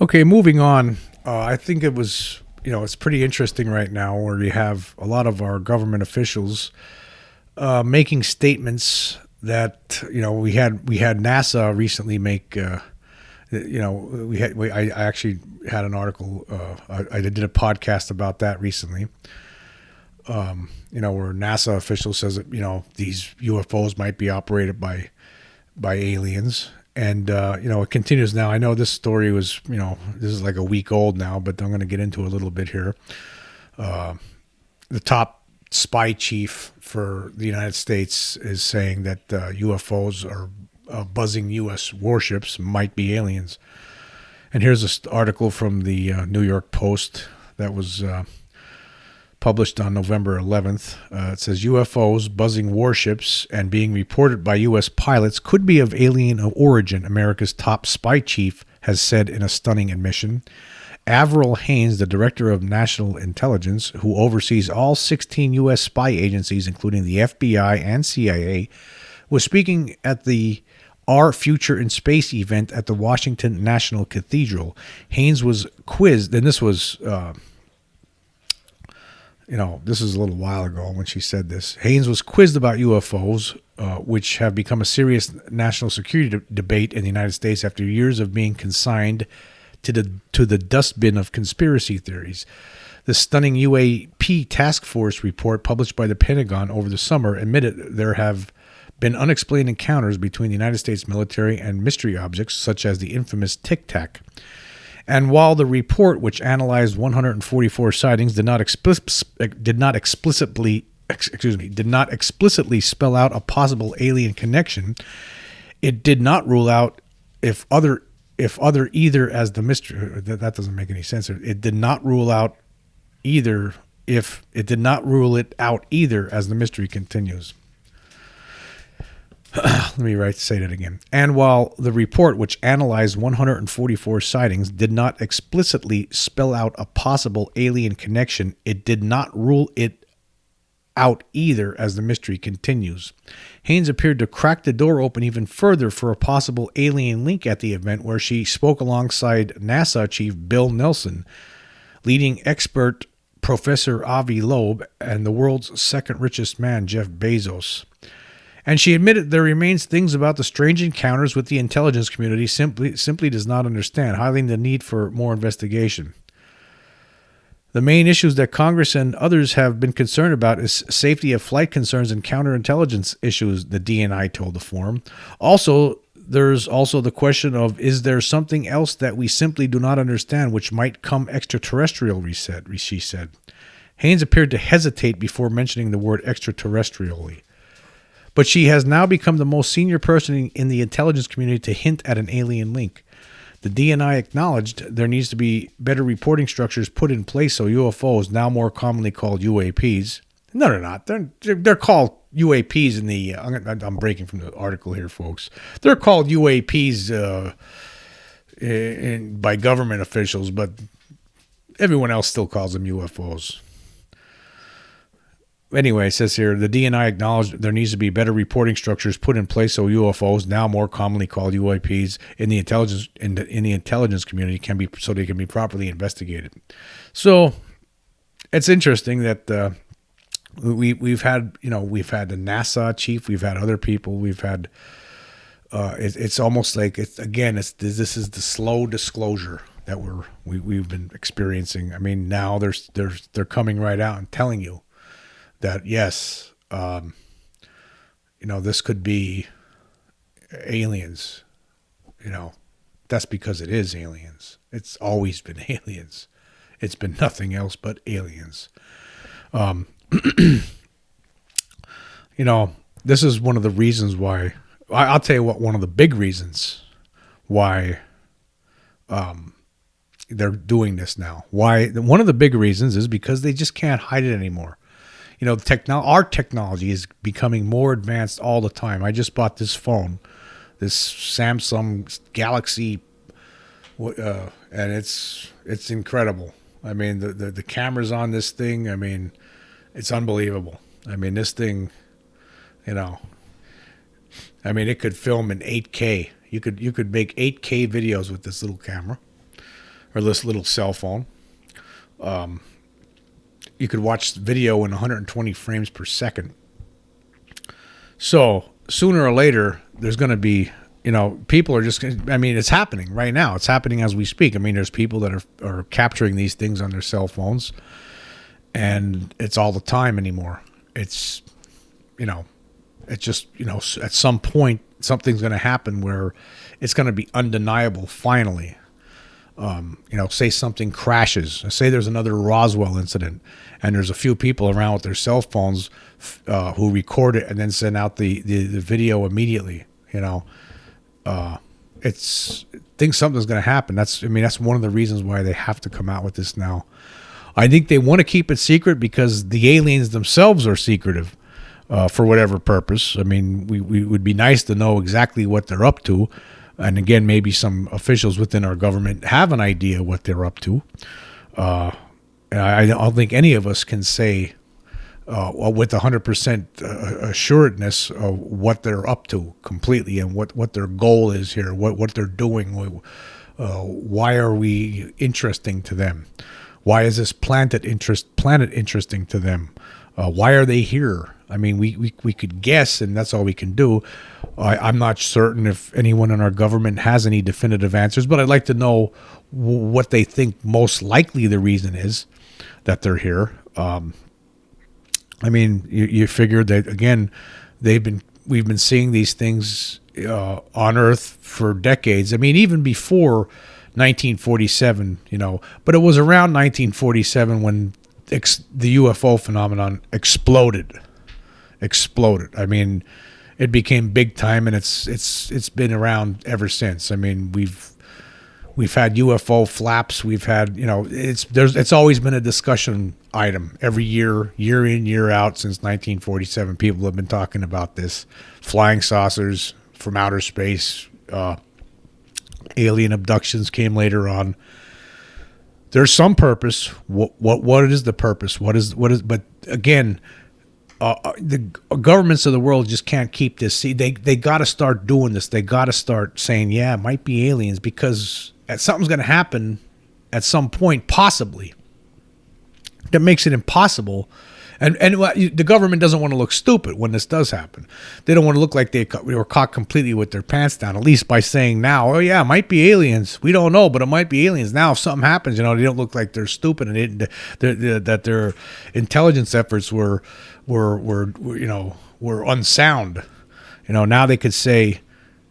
Okay, moving on. I think it was, it's pretty interesting right now where you have a lot of our government officials making statements that, we had NASA recently make, I actually had an article, I did a podcast about that recently, where NASA officials says that, these UFOs might be operated by aliens. And, it continues now. I know this story was, this is like a week old now, but I'm going to get into a little bit here. The top spy chief for the United States is saying that UFOs are buzzing U.S. warships might be aliens. And here's an article from the New York Post that was published on November 11th. It says UFOs buzzing warships and being reported by U.S. pilots could be of alien origin, America's top spy chief has said in a stunning admission. Avril Haines, the director of national intelligence, who oversees all 16 U.S. spy agencies, including the FBI and CIA, was speaking at the Our Future in Space event at the Washington National Cathedral. Haines was quizzed, and this was... this is a little while ago when she said this. Haines was quizzed about UFOs, which have become a serious national security debate in the United States after years of being consigned to the dustbin of conspiracy theories. The stunning UAP task force report published by the Pentagon over the summer admitted there have been unexplained encounters between the United States military and mystery objects such as the infamous Tic Tac. And while the report, which analyzed 144 sightings, did not explicitly spell out a possible alien connection, it did not rule out if other either as the mystery. That doesn't make any sense. It did not rule out either if it did not rule it out either as the mystery continues. Let me say that again. And while the report, which analyzed 144 sightings, did not explicitly spell out a possible alien connection, it did not rule it out either as the mystery continues. Haines appeared to crack the door open even further for a possible alien link at the event, where she spoke alongside NASA Chief Bill Nelson, leading expert Professor Avi Loeb, and the world's second richest man, Jeff Bezos. And she admitted there remains things about the strange encounters with the intelligence community simply does not understand, highlighting the need for more investigation. The main issues that Congress and others have been concerned about is safety of flight concerns and counterintelligence issues, the DNI told the forum. There's also the question of, is there something else that we simply do not understand which might come extraterrestrial, she said. Haines appeared to hesitate before mentioning the word extraterrestrially. But she has now become the most senior person in the intelligence community to hint at an alien link. The DNI acknowledged there needs to be better reporting structures put in place so UFOs, now more commonly called UAPs. No, they're not. They're called UAPs in the... I'm breaking from the article here, folks. They're called UAPs by government officials, but everyone else still calls them UFOs. Anyway, it says here, the DNI acknowledged there needs to be better reporting structures put in place so UFOs, now more commonly called UAPs, in the intelligence community they can be properly investigated. So it's interesting that we've had the NASA chief, we've had other people, we've had it's almost like this is the slow disclosure that we've been experiencing. I mean, now they're coming right out and telling you that yes, this could be aliens. That's because it is aliens. It's always been aliens. It's been nothing else but aliens. This is one of the reasons why. I'll tell you what. One of the big reasons why they're doing this now. One of the big reasons is because they just can't hide it anymore. Our technology is becoming more advanced all the time. I just bought this phone, this Samsung Galaxy And it's incredible. I mean, the cameras on this thing, I mean, it's unbelievable. I mean, this thing, you know, I mean, it could film in 8K. You could make 8K videos with this little camera or this little cell phone. You could watch video in 120 frames per second. So sooner or later, there's going to be, people are just, I mean, it's happening right now. It's happening as we speak. I mean, there's people that are capturing these things on their cell phones, and it's all the time anymore. It's, it's just, at some point, something's going to happen where it's going to be undeniable finally. Say something crashes. Say there's another Roswell incident, and there's a few people around with their cell phones who record it and then send out the video immediately. Think something's going to happen. That's one of the reasons why they have to come out with this now. I think they want to keep it secret because the aliens themselves are secretive for whatever purpose. I mean, we would be nice to know exactly what they're up to. And again, maybe some officials within our government have an idea what they're up to. I don't think any of us can say with 100% assuredness of what they're up to completely and what their goal is here, what they're doing. Why are we interesting to them? Why is this planet interesting to them? Why are they here? I mean, we could guess, and that's all we can do. I'm not certain if anyone in our government has any definitive answers, but I'd like to know what they think most likely the reason is that they're here. I mean, you figure that, again, we've been seeing these things on Earth for decades. I mean, even before 1947, but it was around 1947 when the UFO phenomenon exploded. I mean, it became big time, and it's been around ever since. I mean, we've had UFO flaps. We've had, it's always been a discussion item every year in, year out since 1947. People have been talking about this. Flying saucers from outer space, alien abductions came later on. There's some purpose. What is the purpose? What is? But again, the governments of the world just can't keep this. See, they got to start doing this. They got to start saying, yeah, it might be aliens, because something's going to happen at some point, possibly, that makes it impossible. And the government doesn't want to look stupid when this does happen. They don't want to look like they were caught completely with their pants down, at least by saying now, oh, yeah, it might be aliens. We don't know, but it might be aliens. Now, if something happens, they don't look like they're stupid and that their intelligence efforts were unsound. Now they could say,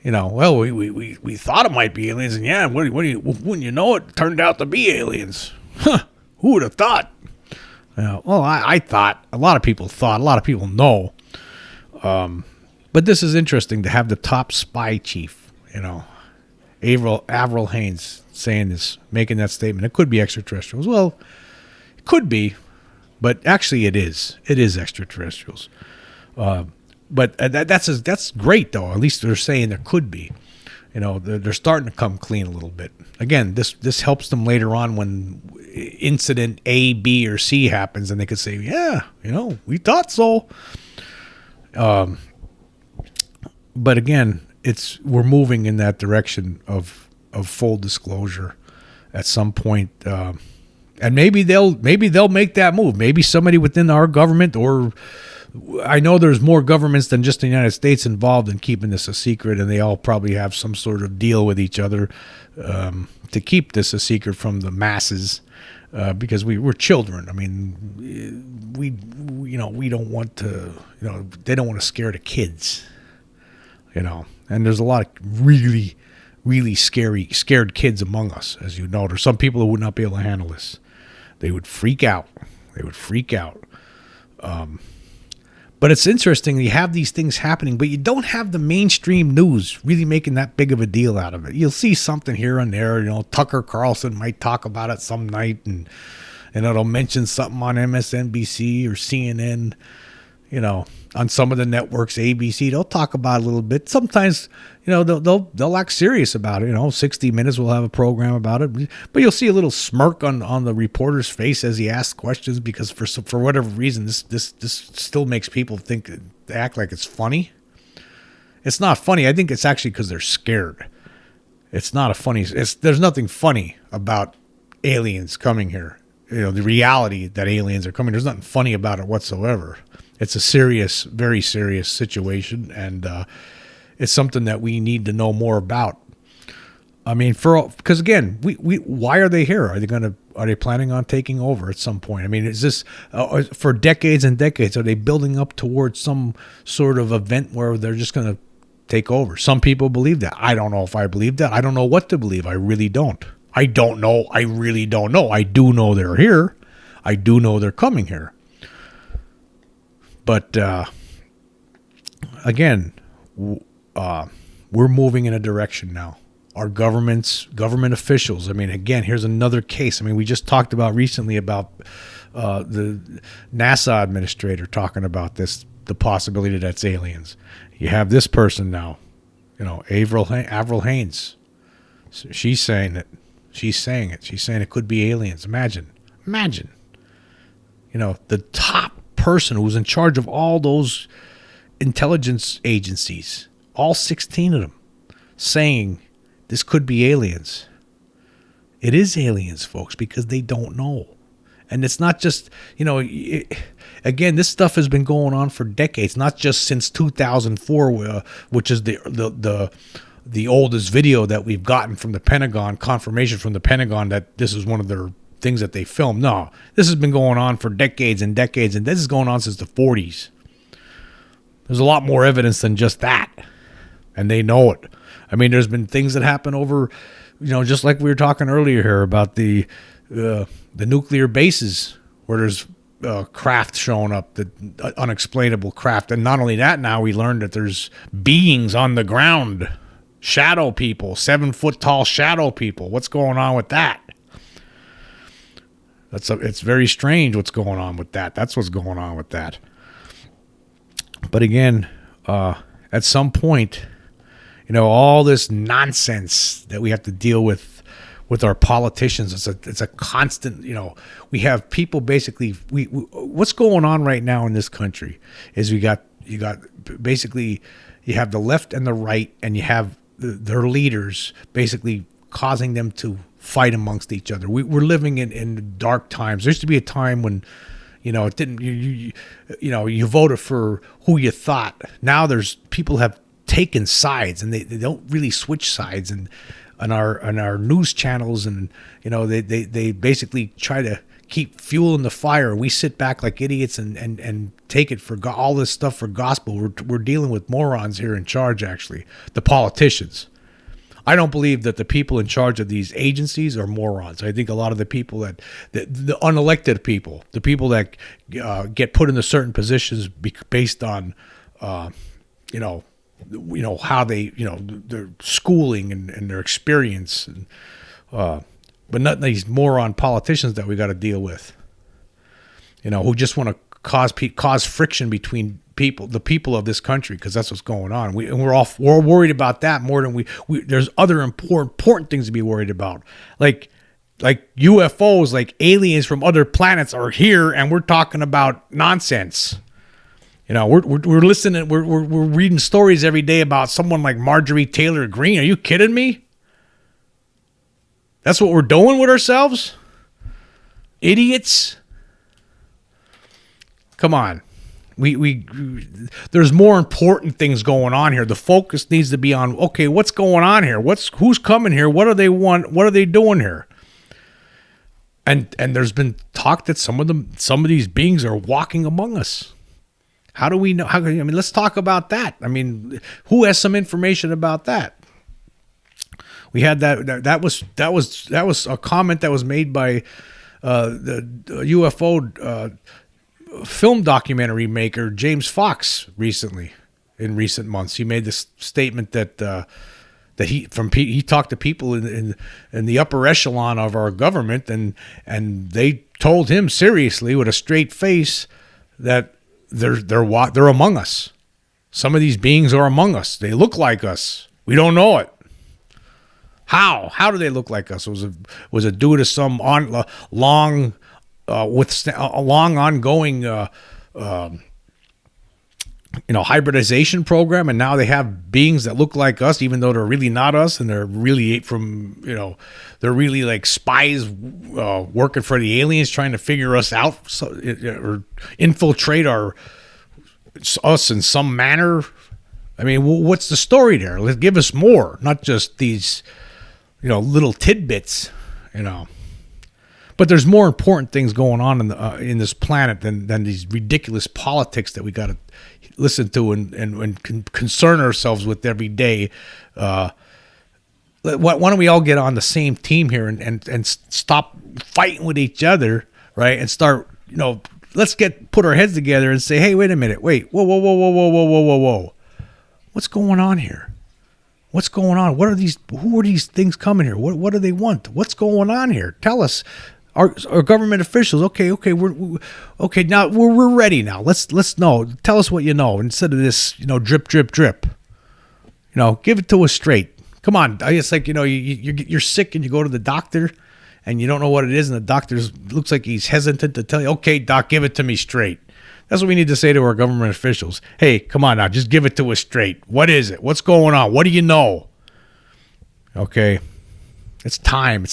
well, we thought it might be aliens, and yeah, wouldn't you know it turned out to be aliens. Huh, who would have thought? Well, I thought, a lot of people thought, a lot of people know. But this is interesting to have the top spy chief, Avril Haines saying this, making that statement. It could be extraterrestrials. Well, it could be, but actually it is. It is extraterrestrials. But that's great, though. At least they're saying there could be. They're starting to come clean a little bit. Again, this helps them later on when incident A, B, or C happens, and they could say, yeah, we thought so. But again, we're moving in that direction of full disclosure at some point. And maybe they'll make that move. Maybe somebody within our government, or I know there's more governments than just the United States involved in keeping this a secret, and they all probably have some sort of deal with each other to keep this a secret from the masses, because we're children. I mean, we don't want to, they don't want to scare the kids, and there's a lot of really, really scared kids among us, as you know. There's some people who would not be able to handle this. They would freak out. But it's interesting, you have these things happening, but you don't have the mainstream news really making that big of a deal out of it. You'll see something here and there. Tucker Carlson might talk about it some night, and it'll mention something on MSNBC or CNN. on some of the networks, ABC, they'll talk about it a little bit. Sometimes, they'll act serious about it. 60 Minutes will have a program about it, but you'll see a little smirk on the reporter's face as he asks questions, because for whatever reason, this still makes people think, they act like it's funny. It's not funny. I think it's actually because they're scared. It's not a funny. There's nothing funny about aliens coming here. The reality that aliens are coming. There's nothing funny about it whatsoever. It's a serious, very serious situation, and it's something that we need to know more about. I mean, because again, why are they here? Are they planning on taking over at some point? I mean, is this for decades and decades? Are they building up towards some sort of event where they're just going to take over? Some people believe that. I don't know if I believe that. I don't know what to believe. I really don't. I don't know. I really don't know. I do know they're here. I do know they're coming here. But again, we're moving in a direction now. Our government officials. I mean, again, here's another case. I mean, we just talked about recently about the NASA administrator talking about the possibility that's aliens. You have this person now, Avril Haines. So she's saying it. She's saying it could be aliens. Imagine, the top person who's in charge of all those intelligence agencies, all 16 of them, saying this could be aliens. It is aliens, folks, because they don't know. And it's not just, again, this stuff has been going on for decades, not just since 2004, which is the oldest video that we've gotten from the Pentagon, confirmation from the Pentagon that this is one of their things that they filmed. No, this has been going on for decades and decades, and this is going on since the 40s. There's a lot more evidence than just that, and they know it. I mean, there's been things that happen over, just like we were talking earlier here about the nuclear bases where there's craft showing up, the unexplainable craft. And not only that, now we learned that there's beings on the ground, shadow people, 7-foot tall shadow people. What's going on with that? It's very strange what's going on with that. That's what's going on with that. But again, at some point, all this nonsense that we have to deal with our politicians, it's a constant, we have people basically, what's going on right now in this country is you got basically, you have the left and the right, and you have their leaders basically causing them to fight amongst each other. We're living in dark times. There used to be a time when, it didn't, you voted for who you thought. Now there's people have taken sides, and they don't really switch sides, and on our news channels, and they basically try to keep fueling the fire. We sit back like idiots and take it for all this stuff for gospel. We're dealing with morons here in charge, actually, the politicians. I don't believe that the people in charge of these agencies are morons. I think a lot of the people the unelected people, the people that get put into certain positions based on how they, their schooling and their experience, and but not these moron politicians that we got to deal with, who just want to cause friction between the people of this country, because that's what's going on. We're worried about that more than we there's other important things to be worried about, like UFOs, like aliens from other planets are here, and we're talking about nonsense. We're listening, we're reading stories every day about someone like Marjorie Taylor Greene. Are you kidding me? That's what we're doing with ourselves? Idiots. Come on. There's more important things going on here. The focus needs to be on, okay, what's going on here? Who's coming here? What do they want? What are they doing here? And there's been talk that some of these beings are walking among us. How do we know? Let's talk about that. Who has some information about that? We had that was a comment that was made by the UFO film documentary maker James Fox in recent months. He made this statement that he talked to people in the upper echelon of our government, and they told him seriously with a straight face that they're among us. Some of these beings are among us. They look like us. We don't know it. How do they look like us? Was it due to some long ongoing hybridization program, and now they have beings that look like us, even though they're really not us, and they're really they're really like spies working for the aliens, trying to figure us out, or infiltrate us in some manner. I mean, what's the story there? Let's give us more, not just these, little tidbits, But there's more important things going on in this planet than these ridiculous politics that we got to listen to and concern ourselves with every day. Why don't we all get on the same team here and stop fighting with each other, right? And start, let's put our heads together and say, hey, wait a minute, whoa. What's going on here? What's going on? Who are these things coming here? What do they want? What's going on here? Tell us. Our government officials, okay, now we're ready now. Let's know. Tell us what you know instead of this, drip. Give it to us straight. Come on. It's like, you're sick and you go to the doctor and you don't know what it is, and the doctor looks like he's hesitant to tell you, okay, doc, give it to me straight. That's what we need to say to our government officials. Hey, come on now, just give it to us straight. What is it? What's going on? What do you know? Okay. It's time.